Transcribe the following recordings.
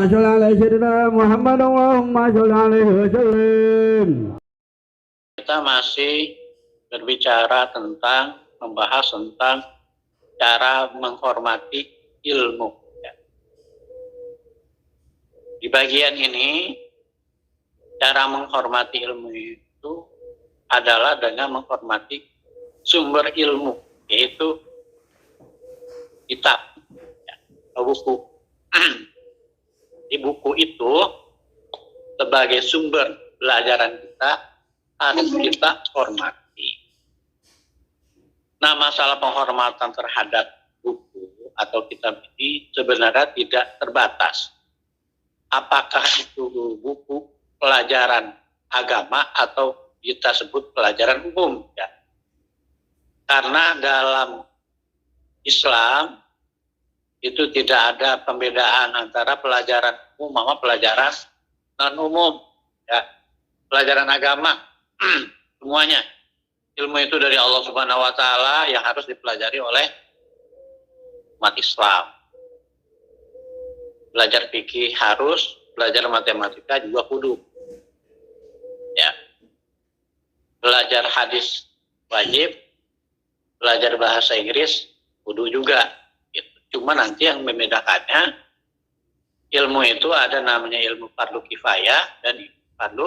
sholli ala sayyidina Muhammad Allahumma sholli alaihi wasallam. Kita masih berbicara tentang, membahas tentang cara menghormati ilmu. Di bagian ini, cara menghormati ilmu itu adalah dengan menghormati sumber ilmu, yaitu kitab, buku. Di buku itu sebagai sumber pelajaran kita harus kita hormati. Nah, masalah penghormatan terhadap buku atau kitab ini sebenarnya tidak terbatas. Apakah itu buku pelajaran agama atau kita sebut pelajaran umum, ya. Karena dalam Islam itu tidak ada pembedaan antara pelajaran umum sama pelajaran non-umum, ya. Pelajaran agama semuanya ilmu itu dari Allah Subhanahu wa taala yang harus dipelajari oleh umat Islam. Belajar fikih harus, belajar matematika juga kudu. Ya. Belajar hadis wajib, belajar bahasa Inggris kudu juga. Cuma nanti yang membedakannya, ilmu itu ada namanya ilmu fardu kifayah dan ilmu fardu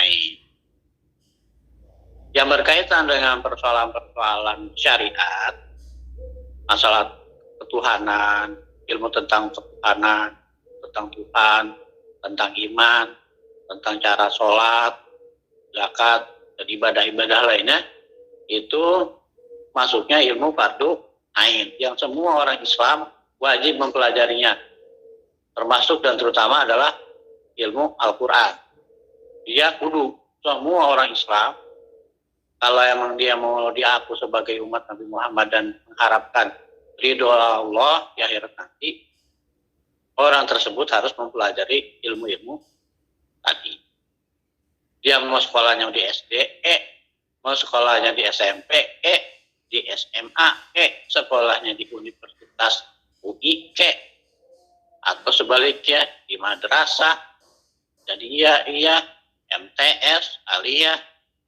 ain. Yang berkaitan dengan persoalan-persoalan syariat, masalah ketuhanan, ilmu tentang ketuhanan, tentang Tuhan, tentang iman, tentang cara sholat, zakat, dan ibadah-ibadah lainnya, itu masuknya ilmu fardu ain yang semua orang Islam wajib mempelajarinya, termasuk dan terutama adalah ilmu Al-Quran. Dia kudu, semua orang Islam, kalau emang dia mau diaku sebagai umat Nabi Muhammad dan mengharapkan ridho Allah di akhirat nanti, orang tersebut harus mempelajari ilmu-ilmu tadi. Dia mau sekolahnya di SD, mau sekolahnya di SMP, di SMA, sekolahnya di Universitas UI, atau sebaliknya di madrasah, jadi iya, MTS, aliyah,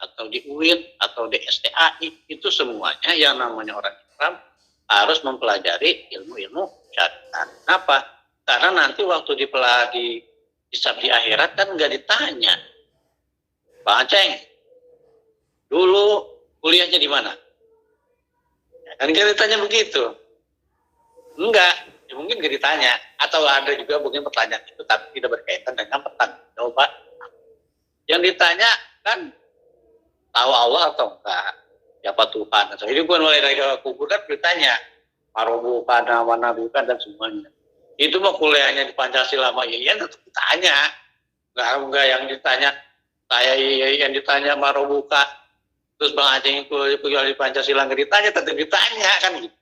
atau di UIN, atau di STAI, itu semuanya yang namanya orang Islam harus mempelajari ilmu-ilmu syariat. Kenapa? Karena nanti waktu di hisab di akhirat kan nggak ditanya, Bang Aceng, dulu kuliahnya di mana? Kan nggak ditanya begitu. Enggak, ya mungkin nggak ditanya. Atau ada juga mungkin pertanyaan itu, tapi tidak berkaitan dengan pertanggungjawaban. Yang ditanya kan, tahu Allah atau enggak? Siapa Tuhan? Atau ini bukan mulai dari kubur kan ditanya, Marobukan, mana bukan, dan semuanya. Itu mau kuliahnya di Pancasila, ya tetap ditanya. Enggak yang ditanya, saya yang ditanya Marobuka, terus Bang Aceh kuliah di Pancasila nggak ditanya, tetap ditanya kan gitu.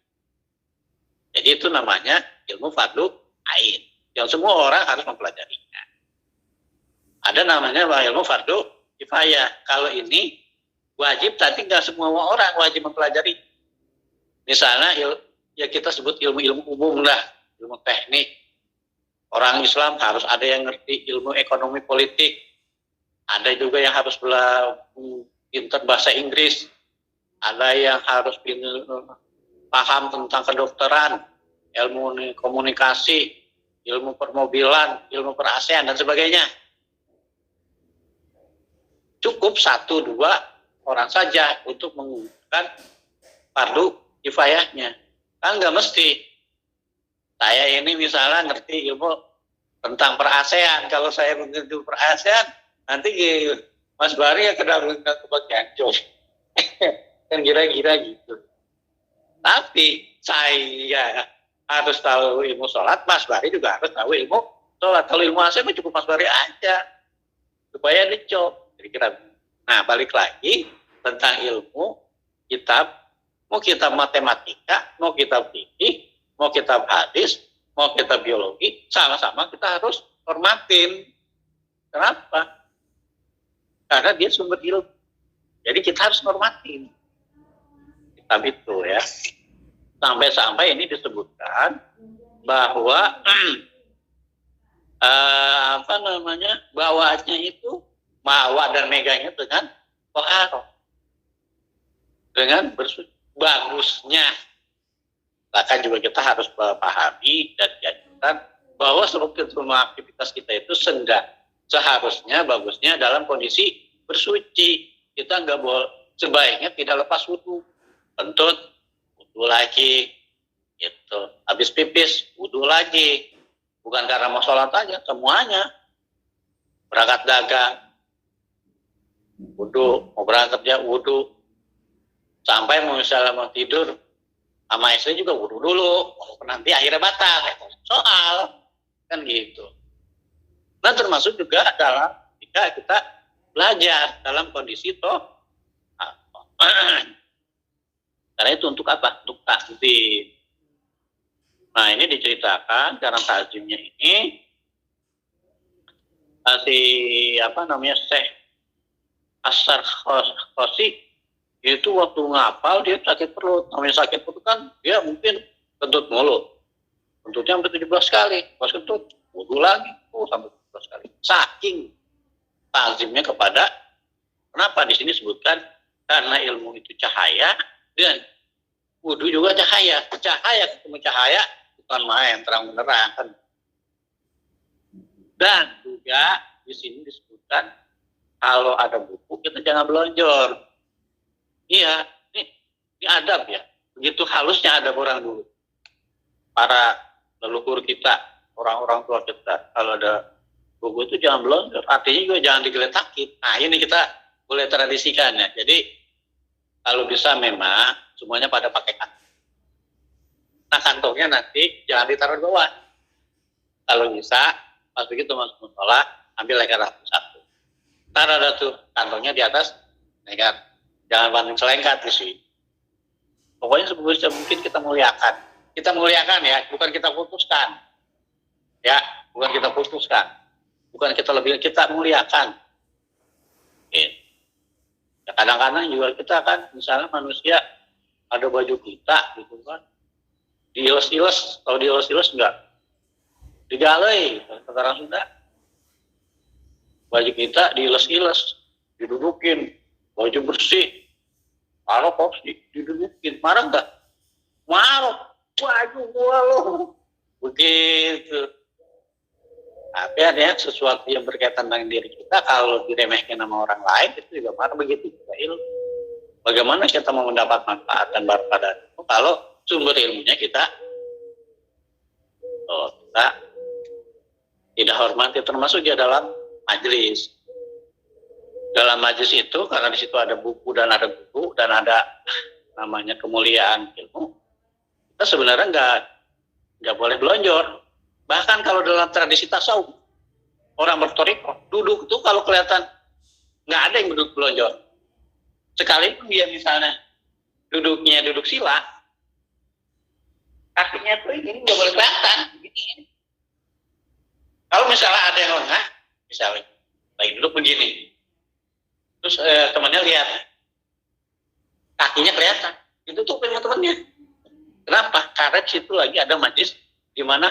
Jadi itu namanya ilmu fardu ain yang semua orang harus mempelajarinya. Ada namanya ilmu fardu kifayah. Kalau ini wajib, tapi nggak semua orang wajib mempelajari. Misalnya ya kita sebut ilmu-ilmu umum lah, ilmu teknik. Orang Islam harus ada yang ngerti ilmu ekonomi politik. Ada juga yang harus pintar bahasa Inggris, ada yang harus paham tentang kedokteran, ilmu komunikasi, ilmu permobilan, ilmu per-ASEAN, dan sebagainya. Cukup 1-2 orang saja untuk menggunakan fardu kifayahnya. Kan nggak mesti. Saya ini misalnya ngerti ilmu tentang per-ASEAN, kalau saya mengerti per-ASEAN, nanti Mas Bari yang kena kebagian job. Kan kira-kira gitu. Tapi saya harus tahu ilmu sholat, Mas Bari juga harus tahu ilmu sholat. Kalau ilmu ASEAN cukup Mas Bari aja, supaya dicob. Kira-kira. Nah, balik lagi tentang ilmu kitab, mau kitab matematika, mau kitab fikih, mau kitab hadis, mau kitab biologi, sama-sama kita harus hormatin. Kenapa? Karena dia sumber ilmu. Jadi kita harus hormatin kitab itu ya. Sampai-sampai ini disebutkan bahwa apa namanya, bawanya itu bawa dan megangnya dengan toharo, dengan bagusnya. Bahkan juga kita harus memahami dan dianjurkan bahwa semua aktivitas kita itu seharusnya bagusnya dalam kondisi bersuci. Kita nggak boleh, sebaiknya tidak lepas wudhu, kentut wudhu lagi, gitu. Habis pipis wudhu lagi, bukan karena mau sholat aja, semuanya. Berangkat dagang wudhu, mau berangkat kerja wudhu, sampai misalnya mau tidur sama istri juga wudhu dulu, walaupun nanti akhirnya batal soal, kan gitu. Nah, termasuk juga dalam ketika kita belajar dalam kondisi karena itu untuk apa? Untuk takzim. Nah, ini diceritakan dalam takzimnya ini si apa namanya, Syekh Asar Khosi itu waktu ngapal dia sakit perut. Namanya sakit perut kan dia mungkin kentut mulu, kentutnya sampai 17 kali, pas kentut wudhu lagi sampai 17 kali, saking takzimnya kepada. Kenapa di sini sebutkan? Karena ilmu itu cahaya dan wudhu juga cahaya ketemu cahaya, bukan main, terang benerang kan. Dan juga di sini disebutkan kalau ada buku kita jangan belonjor. Iya, ini adab ya. Begitu halusnya adab orang dulu. Para leluhur kita, orang-orang tua kita, kalau ada buku itu jangan belonjor. Artinya juga jangan digeletakin. Nah, ini kita boleh tradisikan ya. Jadi kalau bisa memang semuanya pada pakai kantong. Nah, kantongnya nanti jangan ditaruh di bawah. Kalau bisa, pas begitu masuk musola, ambil leker satu. Taruh ada tuh kantongnya di atas leker. Jangan banding selengkat sih. Pokoknya sebisa mungkin kita muliakan. Kita muliakan ya, bukan kita putuskan. Ya, bukan kita putuskan. Bukan kita kita muliakan. Oke. Ya, kadang-kadang juga kita kan, misalnya manusia ada baju kita gitu kan, diiles-iles. Kalau diiles-iles enggak, digalai, kata orang Sunda. Baju kita diiles-iles, didudukin, baju bersih, taruh porsi, didudukin, marah enggak? Marah, baju gua lo, begitu. Tapi ada yang sesuatu yang berkaitan dengan diri kita, kalau diremehkan sama orang lain, itu juga marah. Begitu juga ilmu. Bagaimana kita mau mendapat manfaat dan barokah dari itu kalau sumber ilmunya kita tidak hormati, termasuk dia dalam majelis. Dalam majelis itu, karena di situ ada buku dan ada guru dan ada namanya kemuliaan ilmu, kita sebenarnya nggak boleh belonjor. Bahkan kalau dalam tradisi tasawuf, orang bertoriko duduk itu kalau kelihatan nggak ada yang duduk belonjor. Sekalipun dia misalnya duduknya duduk sila, kakinya tuh ini nggak boleh kelihatan. Begini. Kalau misalnya ada yang lengah, misalnya lagi duduk begini, terus temannya lihat kakinya kelihatan, itu tuh punya temannya. Kenapa? Karena di situ lagi ada majlis di mana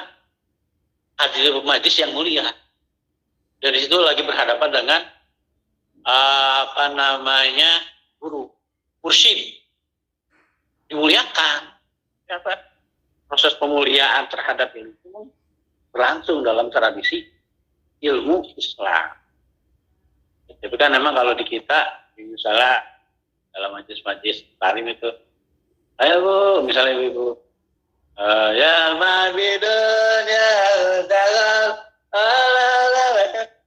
hadir majlis yang mulia. Dari situ lagi berhadapan dengan apa namanya, guru, mursyid, dimuliakan. Apa? Proses pemuliaan terhadap ilmu berlangsung dalam tradisi ilmu Islam. Tapi kan memang kalau di kita, misalnya dalam majlis-majlis talim itu, ayo bu, misalnya ibu, ya mabidun ya dalam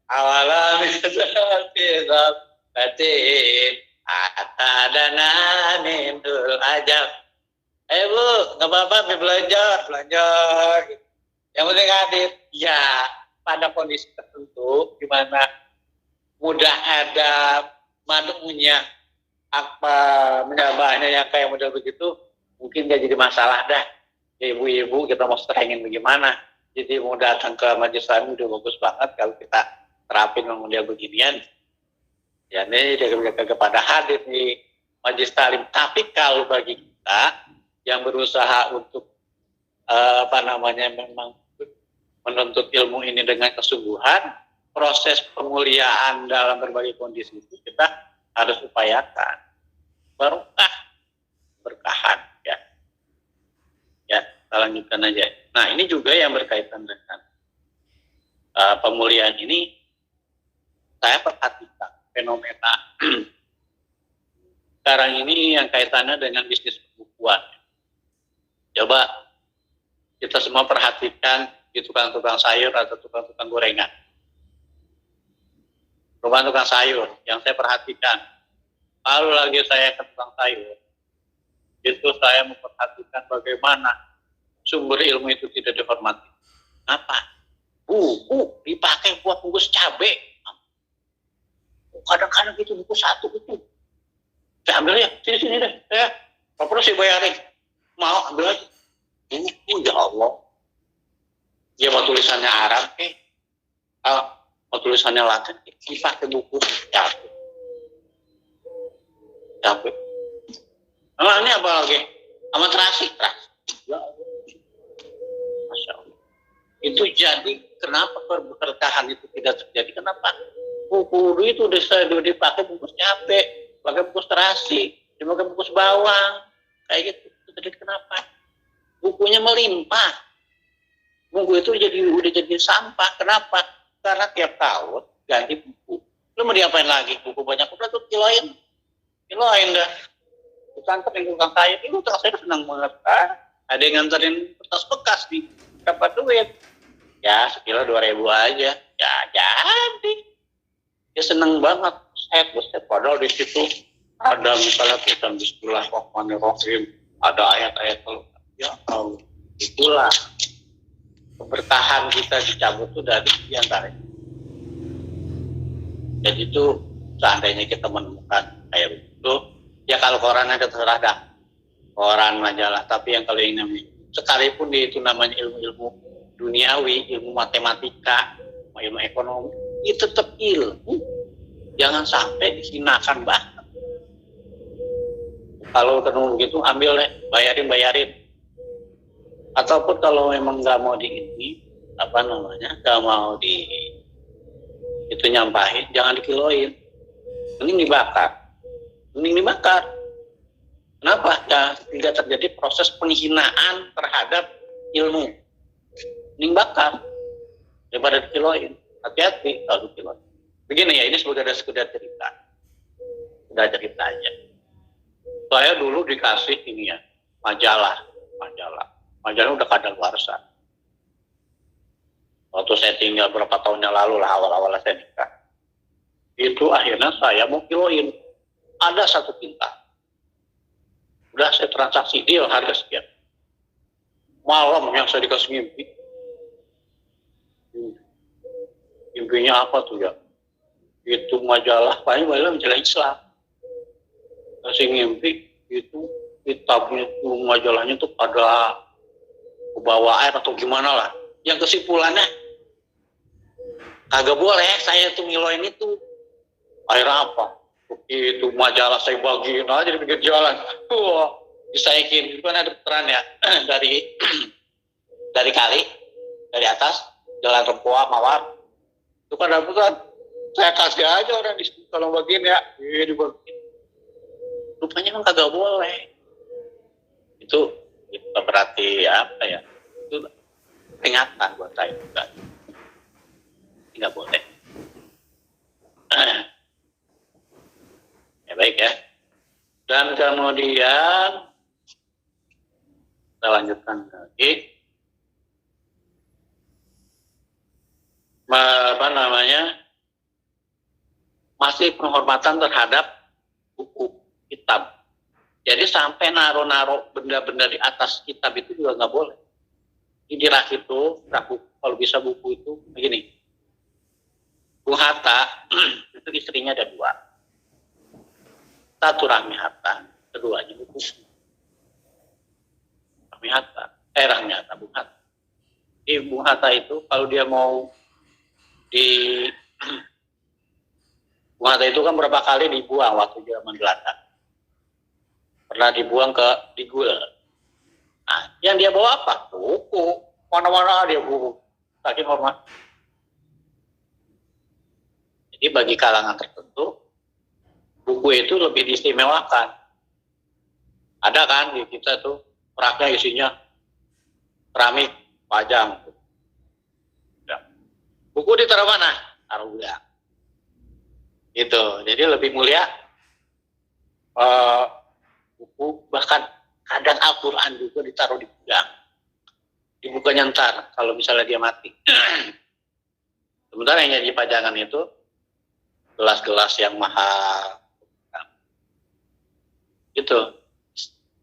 awalam hisab batin atadana mindul ajab. Ayo bu, nggak apa-apa, belajar. Yang penting hadir. Ya, pada kondisi tertentu, di mana mudah ada madunya, apa menyabahnya yang kayak model begitu, mungkin gak jadi masalah dah. Ya, ibu-ibu kita mau setengin bagaimana. Jadi mau datang ke majelis talim udah bagus banget kalau kita terapin model beginian. Ya ini dia kepada hadir di majelis talim. Tapi kalau bagi kita yang berusaha untuk apa namanya memang menuntut ilmu ini dengan kesungguhan, proses pemuliaan dalam berbagai kondisi itu kita harus upayakan. Barokah, berkahan ya. Ya, kita lanjutkan aja. Nah, ini juga yang berkaitan dengan pemulihan ini, saya perhatikan fenomena sekarang ini yang kaitannya dengan bisnis pembukuan. Coba kita semua perhatikan di tukang-tukang sayur atau tukang-tukang gorengan. Tukang-tukang sayur yang saya perhatikan, kalau lagi saya ke tukang sayur, itu saya memperhatikan bagaimana sumber ilmu itu tidak dihormati. Apa? Buku dipakai buat bungkus cabai. Kadang-kadang itu buku satu itu. Saya ambil ya, sini deh. Ya, apa sih bayarin? Mau ambil aja. Buku, ya Allah. Dia mau tulisannya Arab, mau tulisannya Latin, dipakai buku cabai. Cabai. Nah, ini apa lagi? Sama terasi. Ya Allah. Masya Allah. Itu jadi kenapa keberkahan itu tidak terjadi? Kenapa? Buku itu udah dipakai bungkus cabai, pakai bungkus terasi, dipakai bungkus bawang, kayak gitu. Itu terjadi kenapa? Bukunya melimpah. Buku itu udah jadi sampah. Kenapa? Karena tiap tahun ganti buku. Lu mau diapain lagi? Buku banyak udah tuh kiloin dah. Tukang saya itu tukang saya senang banget. Ada yang nganterin kertas bekas nih, dapat duit. Ya sekilo 2.000 aja. Ya jadi. Dia seneng banget. Set. Padahal di situ ada misalnya tulisan Bismillahirrahmanirrahim. Ada ayat-ayat kalau ya Allah. Itulah keberkahan kita dicabut itu dari diantaranya. Jadi itu seandainya kita menemukan kayak begitu, ya kalau koran ada terserah dah. Koran, majalah. Tapi yang kalau ini sekalipun itu namanya ilmu-ilmu duniawi, ilmu matematika, ilmu ekonomi, itu tetap ilmu. Jangan sampai dihinakan banget. Kalau ketemu begitu, ambil deh, bayarin. Ataupun kalau memang nggak mau nggak mau itu nyampahin, jangan dikiloin. Mending dibakar. Kenapa? Ya, tidak terjadi proses penghinaan terhadap ilmu. Mending bakar daripada dikiloin. Hati-hati kalau dikiloin. Begini ya, ini sekedar cerita. Sudah cerita aja. Saya dulu dikasih ini ya, majalah udah kadaluarsa. Waktu saya tinggal berapa tahun yang lalu lah, awal-awal saya nikah. Itu akhirnya saya mau kiloin. Ada satu tinta. Udah saya transaksi deal harga sekian. Malam yang saya dikasih mimpi. Mimpinya apa tuh ya? Itu majalah Islam. Kasih mimpi itu kitabnya itu majalahnya tuh pada kebawa air atau gimana lah. Yang kesimpulannya kagak boleh saya tuh ngiloin itu. Akhirnya apa? Itu majalah saya bagiin aja di pinggir jalan. Disaikin itu kan ada putaran ya dari kali dari atas jalan Rempoa Mawar. Itu kan ada putaran. Saya kasih aja orang di situ kalau bagiin ya. Dibagiin. Rupanya kan kagak boleh. Itu berarti apa ya? Itu peringatan buat saya juga. Nggak boleh. Ya baik ya. Dan kemudian kita lanjutkan lagi. Masih penghormatan terhadap buku kitab. Jadi sampai naro-naro benda-benda di atas kitab itu juga nggak boleh. Di rak itu, kalau bisa buku itu begini. Bung Hatta, itu istrinya ada 2. Satu Rahmi Hatta, keduanya buku. Rahmi Hatta, Bung Hatta. Bung Hatta itu kalau dia mau Bung Hatta itu kan berapa kali dibuang waktu zaman Belanda. Pernah dibuang ke Digul. Nah, yang dia bawa apa? Buku. Mana-mana dia buku. saking hormat. Jadi bagi kalangan tertentu, buku itu lebih diistimewakan. Ada kan di kita tuh raknya isinya keramik, pajang. Ya. Buku ditaruh mana? Taruh gudang. Gitu. Jadi lebih mulia buku, bahkan kadang Al-Quran juga ditaruh di gudang. Dibukanya ntar kalau misalnya dia mati. Sementara yang jadi pajangan itu gelas-gelas yang mahal. Gitu.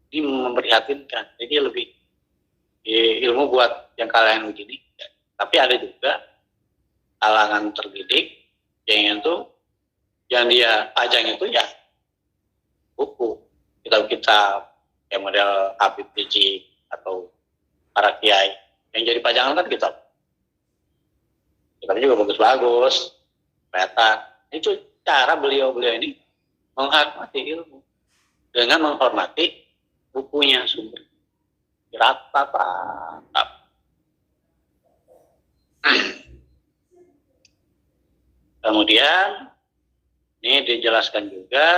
Ini memprihatinkan. Jadi lebih ilmu buat yang kalian begini. Tapi ada juga kalangan terdidik yang itu, yang dia pajang itu ya buku, kitab-kitab yang model Habib Rizik atau para kiai. Yang jadi pajangan kan kitab. Kitabnya juga bagus-bagus, kelihatan. Itu cara beliau-beliau ini menghormati ilmu dengan menghormati bukunya, sumber rata-rata. Kemudian ini dijelaskan juga,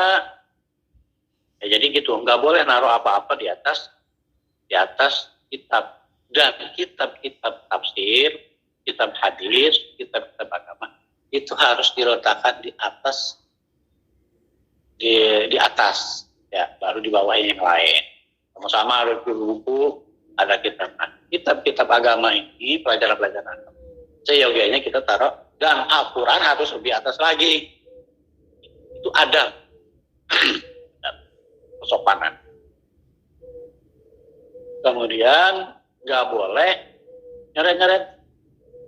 ya jadi gitu, nggak boleh naruh apa-apa di atas kitab, dan kitab-kitab tafsir, kitab hadis, kitab-kitab agama itu harus diletakkan di atas, di atas, ya, baru di bawah yang lain. Sama-sama ada buku, ada kitab. Nah, kitab-kitab agama ini, pelajaran-pelajaran agama, seyogianya kita taruh, dan Al-Quran harus lebih atas lagi. Itu ada kesopanan. Kemudian nggak boleh nyeret-nyeret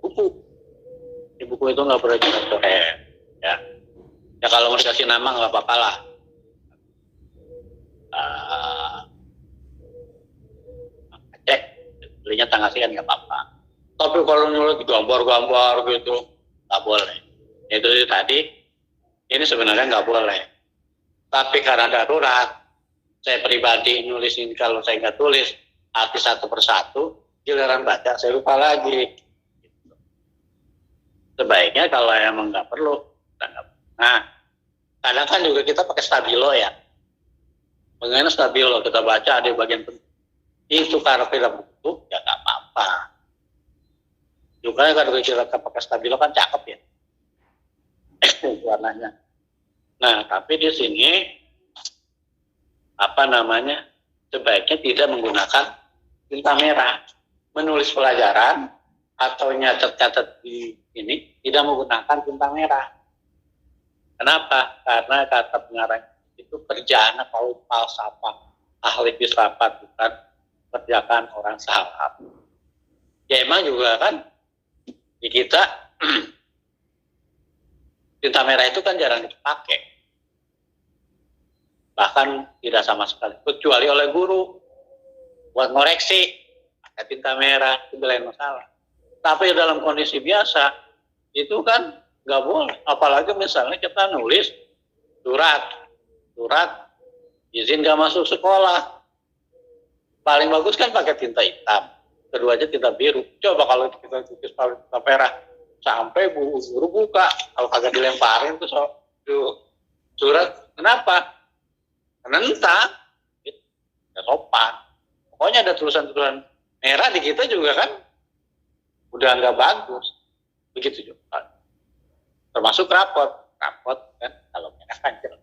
buku. Di buku itu nggak boleh nyeret-nyeret. Ya, ya kalau mau dikasih nama nggak apa-apa lah. Cek, belinya tanggal kan nggak apa-apa. Tapi kalau nyulut gambar-gambar gitu, nggak boleh. Itu tadi, ini sebenarnya nggak boleh. Tapi karena darurat, saya pribadi nulisin, kalau saya nggak tulis arti satu persatu, giliran baca saya lupa lagi. Sebaiknya kalau emang nggak perlu, nah, kadang kan juga kita pakai stabilo ya. Mengenai stabilo kita baca ada bagian penting. Itu kalau film buku ya nggak apa-apa. Juga kalau kita pakai stabilo kan cakep ya, warnanya. Nah, tapi di sini apa namanya, sebaiknya tidak menggunakan tinta merah. Menulis pelajaran atau nyatet-nyatet di ini tidak menggunakan tinta merah. Kenapa? Karena kata pengarang itu kerjaan kalau falsafah, ahli filsafat, bukan kerjakan orang salah. Ya emang juga kan di kita tinta merah itu kan jarang dipakai, bahkan tidak sama sekali, kecuali oleh guru buat ngoreksi pakai tinta merah, itu lain masalah. Tapi dalam kondisi biasa itu kan nggak boleh, apalagi misalnya kita nulis surat izin nggak masuk sekolah, paling bagus kan pakai tinta hitam, kedua aja tinta biru. Coba kalau kita tulis pakai tinta merah, sampai guru buka, kalau kagak dilemparin tuh surat, kenapa? Menentang, ya sopan. Pokoknya ada tulisan-tulisan merah di kita juga kan udah nggak bagus, begitu juga. Termasuk rapot kan kalau merah kan jelas.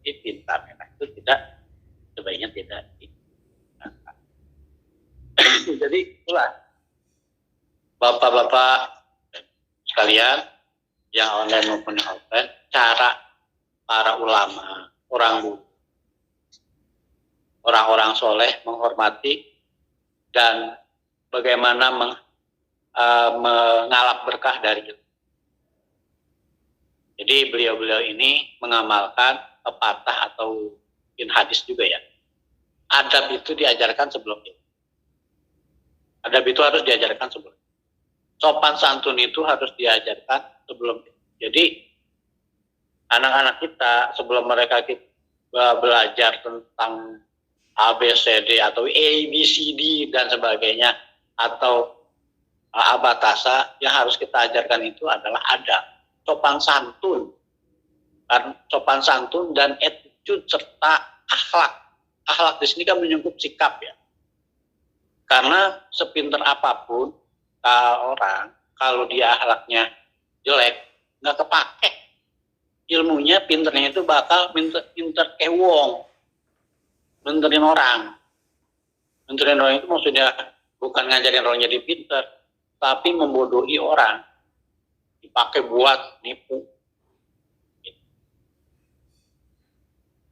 Jadi tinta merah itu sebaiknya tidak. Jadi itulah bapak-bapak sekalian yang online maupun yang offline, cara para ulama, orang-orang soleh menghormati dan bagaimana mengalap berkah dari itu. Jadi beliau-beliau ini mengamalkan pepatah atau hadis juga ya. Adab itu diajarkan sebelum itu. Adab itu harus diajarkan sebelum. Sopan santun itu harus diajarkan sebelum itu. Jadi anak-anak kita sebelum mereka belajar tentang ABCD atau ABCD dan sebagainya, atau abatasa yang harus kita ajarkan itu adalah adab, sopan santun, sopan santun dan attitude serta akhlak. Akhlak di sini kan menyangkut sikap ya. Karena sepinter apapun orang, kalau dia akhlaknya jelek, nggak kepake. Ilmunya, pinternya itu bakal pinter wong, pinterin orang. Pinterin orang itu maksudnya bukan ngajarin orang jadi pinter, tapi membodohi orang, dipakai buat nipu.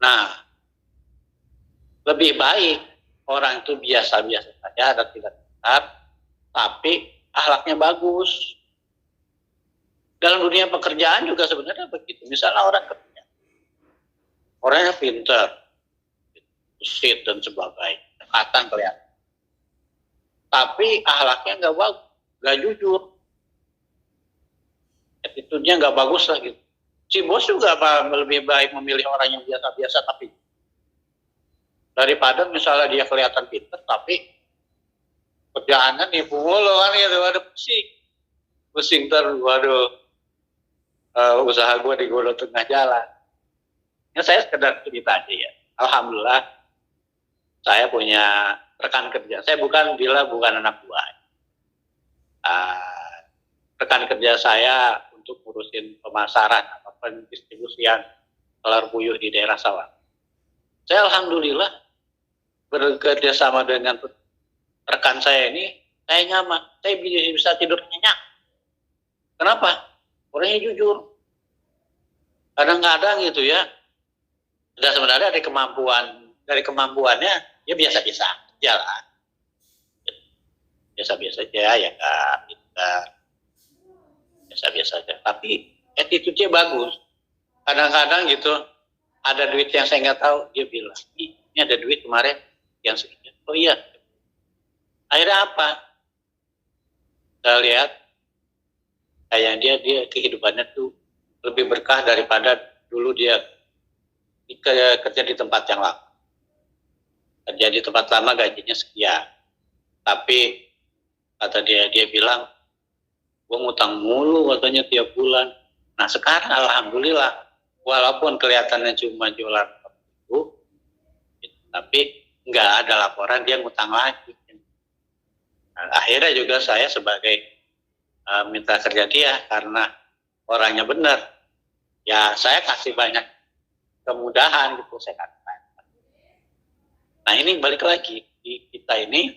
Nah, lebih baik orang itu biasa-biasa saja dan tidak pintar, tapi akhlaknya bagus. Dalam dunia pekerjaan juga sebenarnya begitu. Misalnya orang kerja, orangnya pintar, sit dan sebagainya, dekatan kelihatan. Tapi akhlaknya nggak bagus, nggak jujur, attitude-nya nggak bagus lah gitu. Si bos juga lebih baik memilih orang yang biasa-biasa tapi daripada misalnya dia kelihatan pintar tapi kerjaannya nipu mulu kan gitu, waduh pusing terus, waduh. Usaha gue digodok tengah jalan. Ya saya sekedar cerita aja ya. Alhamdulillah saya punya rekan kerja. Saya bukan anak buah. Rekan kerja saya untuk ngurusin pemasaran atau pendistribusian telur puyuh di daerah Sawang. Saya alhamdulillah bekerja sama dengan rekan saya ini, saya nyaman. Saya bisa tidur nyenyak. Kenapa? Orangnya jujur. Kadang-kadang gitu ya. Dan sebenarnya dari kemampuannya ya biasa-biasa aja lah. Biasa-biasa aja ya kan. Biasa-biasa aja. Tapi attitude-nya bagus. Kadang-kadang gitu ada duit yang saya nggak tahu, dia bilang, ini ada duit kemarin yang sekian. Oh iya. Akhirnya apa? Saya lihat kayak dia kehidupannya tuh lebih berkah daripada dulu dia kerja di tempat yang lama. Kerja di tempat lama gajinya sekian, tapi kata dia bilang, gue ngutang mulu katanya tiap bulan. Nah sekarang alhamdulillah, walaupun kelihatannya cuma jualan itu, tapi nggak ada laporan dia ngutang lagi. Nah, akhirnya juga saya sebagai minta kerja dia karena orangnya benar, ya saya kasih banyak kemudahan gitu, saya katakan. Nah ini balik lagi di kita ini,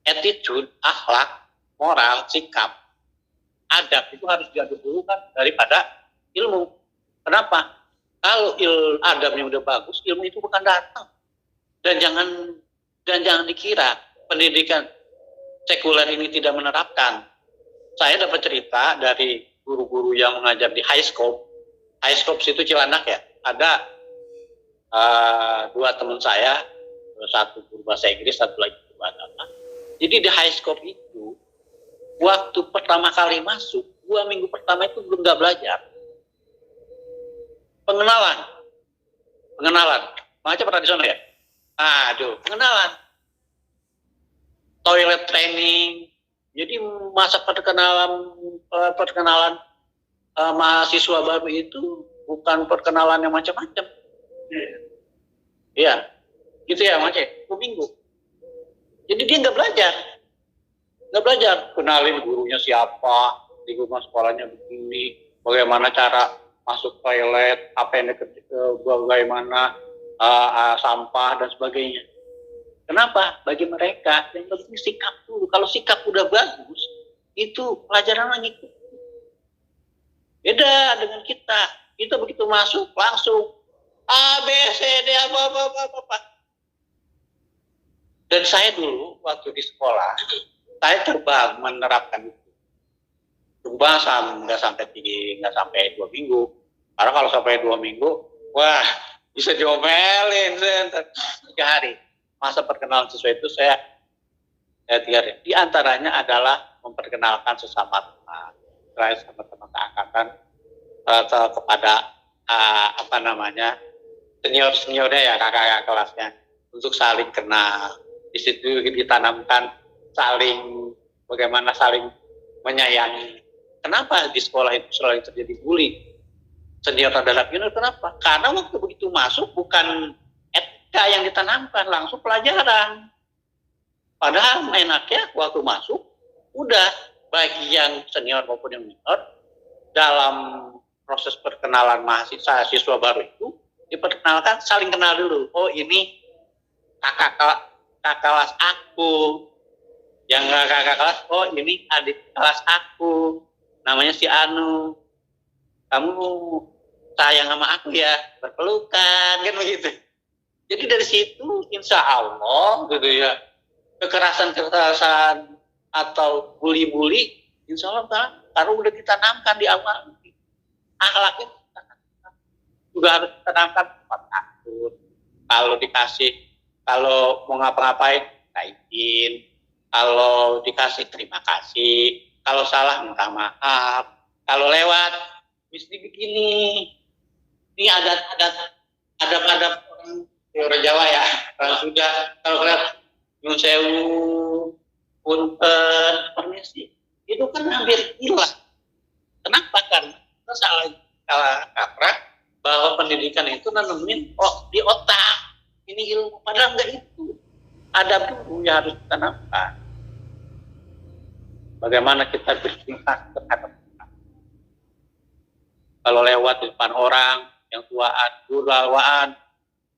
attitude, akhlak, moral, sikap, adab itu harus didahulukan daripada ilmu. Kenapa? Kalau adabnya udah bagus, ilmu itu bukan datang. Dan jangan dikira pendidikan sekuler ini tidak menerapkan. Saya dapat cerita dari guru-guru yang mengajar di high scope itu Cilandak ya. Ada dua teman saya, satu guru bahasa Inggris, satu lagi guru agama. Jadi di high scope itu, waktu pertama kali masuk, 2 minggu pertama itu belum nggak belajar. Pengenalan. Macam pernah di sana ya? Aduh, pengenalan. Toilet training. Jadi masa perkenalan mahasiswa baru itu bukan perkenalan yang macam-macam. Iya, gitu ya macam 2 minggu. Jadi dia nggak belajar, kenalin gurunya siapa, di rumah sekolahnya begini, bagaimana cara masuk toilet, apa yang bagaimana sampah dan sebagainya. Kenapa? Bagi mereka yang penting sikap dulu. Kalau sikap udah bagus, itu pelajaran ngikut. Beda dengan kita. Kita begitu masuk langsung A, B, C, D, apa. Dan saya dulu waktu di sekolah, saya terbang menerapkan itu. Coba nggak sampai 2 minggu. Karena kalau sampai 2 minggu, wah bisa diomelin 3 hari. Masa perkenalan siswa itu saya 3 hari. Di antaranya adalah memperkenalkan sesama teman, saya sama teman angkatan atau kepada seniornya ya, kakak kelasnya, untuk saling kenal. Di situ ditanamkan saling bagaimana saling menyayangi. Kenapa di sekolah itu selalu terjadi bully senior terhadap junior? Kenapa? Karena waktu begitu masuk bukan etika yang ditanamkan, langsung pelajaran. Padahal enaknya waktu masuk udah baik yang senior maupun yang junior dalam proses perkenalan mahasiswa siswa baru itu diperkenalkan, saling kenal dulu. Oh, ini kakak kelas aku. Yang nggak kakak kelas, oh ini adik kelas aku, namanya si Anu. Kamu sayang sama aku ya, berpelukan, kan begitu. Jadi dari situ, insya Allah, gitu ya, kekerasan atau bully-bully, insya Allah kan, karena udah ditanamkan di awal. Akhlak itu juga harus ditanamkan, takut. Kalau dikasih, kalau mau ngapa-ngapain, izin. Kalau dikasih terima kasih, kalau salah minta maaf, kalau lewat mesti begini. Ini ada orang Jawa ya, orang Sunda, kalau lewat nyun sewu, punten, permisi, itu kan hampir hilang. Kenapa? Karena kita salah kaprah bahwa pendidikan itu nanemin di otak ini ilmu, padahal enggak itu. Ada dulu yang harus ditanamkan. Bagaimana kita bertingkah terhadap orang. Kalau lewat di depan orang yang tuaan, gurauan,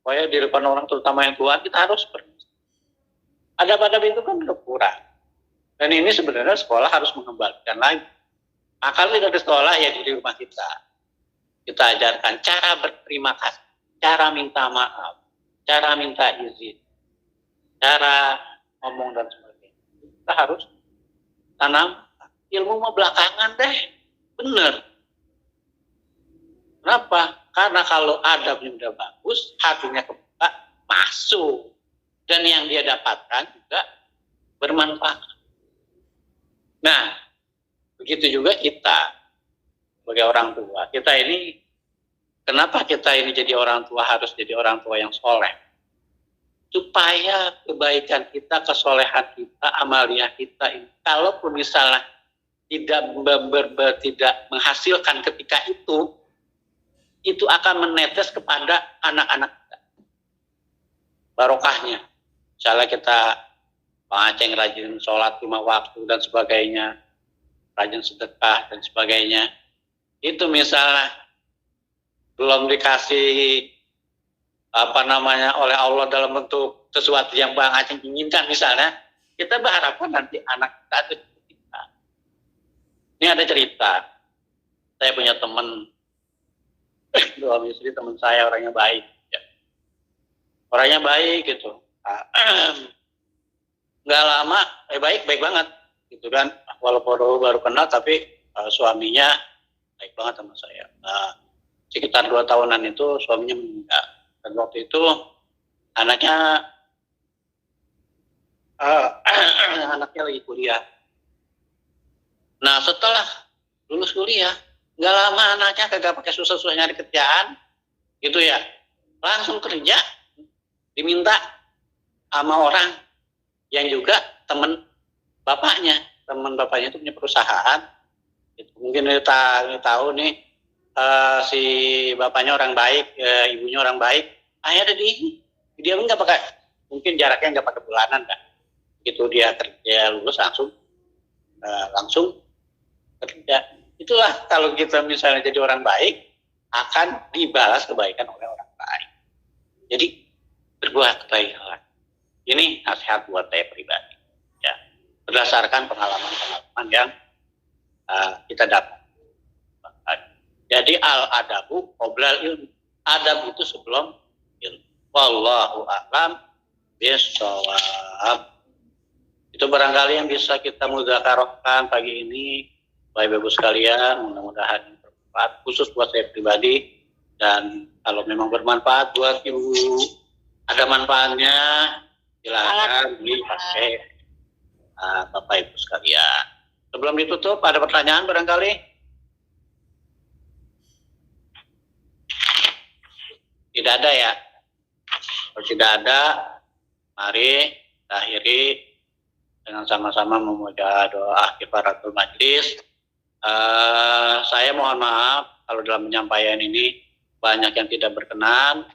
pokoknya di depan orang terutama yang tuaan, kita harus permisi. Adab-adab itu kan udah kurang. Dan ini sebenarnya sekolah harus mengembalikan lagi. Kalau tidak di sekolah, ya di rumah kita. Kita ajarkan cara berterima kasih, cara minta maaf, cara minta izin, cara ngomong dan sebagainya. Kita harus tanam ilmu mah belakangan deh, bener. Kenapa? Karena kalau adabnya udah bagus, hatinya kebuka, masuk, dan yang dia dapatkan juga bermanfaat. Nah, begitu juga kita sebagai orang tua. Kita ini, kenapa kita ini jadi orang tua, harus jadi orang tua yang soleh? Supaya kebaikan kita, kesolehan kita, amaliah kita ini, kalaupun misalnya tidak tidak menghasilkan ketika itu akan menetes kepada anak-anak kita. Barokahnya. Misalnya kita Aceng rajin sholat 5 waktu dan sebagainya, rajin sedekah dan sebagainya. Itu misalnya belum dikasih oleh Allah dalam bentuk sesuatu yang Bang Aceh inginkan, misalnya kita berharapkan nanti anak kita itu kita. Ini ada cerita, saya punya teman, suami istri teman saya, orangnya baik ya. Orangnya baik gitu, nggak lama baik banget gitu kan, walaupun baru kenal tapi suaminya baik banget sama saya. Sekitar 2 tahunan itu suaminya meninggal. Dan waktu itu anaknya lagi kuliah. Nah setelah lulus kuliah, nggak lama anaknya kagak pakai susah-susah nyari kerjaan, gitu ya, langsung kerja, diminta sama orang yang juga teman bapaknya itu punya perusahaan. Mungkin kita tahu nih. Si bapaknya orang baik, ibunya orang baik, akhirnya dia nggak pakai, mungkin jaraknya nggak pakai bulanan kan, gitu dia kerja lulus langsung kerja. Itulah kalau kita misalnya jadi orang baik, akan dibalas kebaikan oleh orang baik. Jadi berbuat kebaikan. Ini nasihat buat saya pribadi, ya, berdasarkan pengalaman yang kita dapat. Jadi al-adabu qoblal ilmu. Adab itu sebelum ilmu. Wallahu a'lam bishawab. Itu barangkali yang bisa kita mudzakarahkan pagi ini, Bapak Ibu sekalian. Mudah-mudahan bermanfaat, khusus buat saya pribadi. Dan kalau memang bermanfaat buat Ibu, ada manfaatnya, silakan dipakai Bapak Ibu sekalian. Sebelum ditutup, ada pertanyaan barangkali? Tidak ada ya. Kalau tidak ada, mari kita akhiri dengan sama-sama memoga doa kifaratul majlis. Saya mohon maaf kalau dalam penyampaian ini banyak yang tidak berkenan.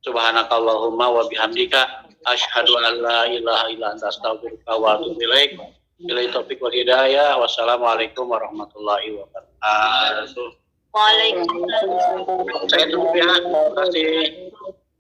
Subhanakallahumma wa bihamdika asyhadu an la ilaha illa anta astaghfiruka wa atubu ilaik. Billahi taufiq wal hidayah. Wassalamualaikum warahmatullahi wabarakatuh. Waalaikumsalam. Saya tutup ya. Terima kasih.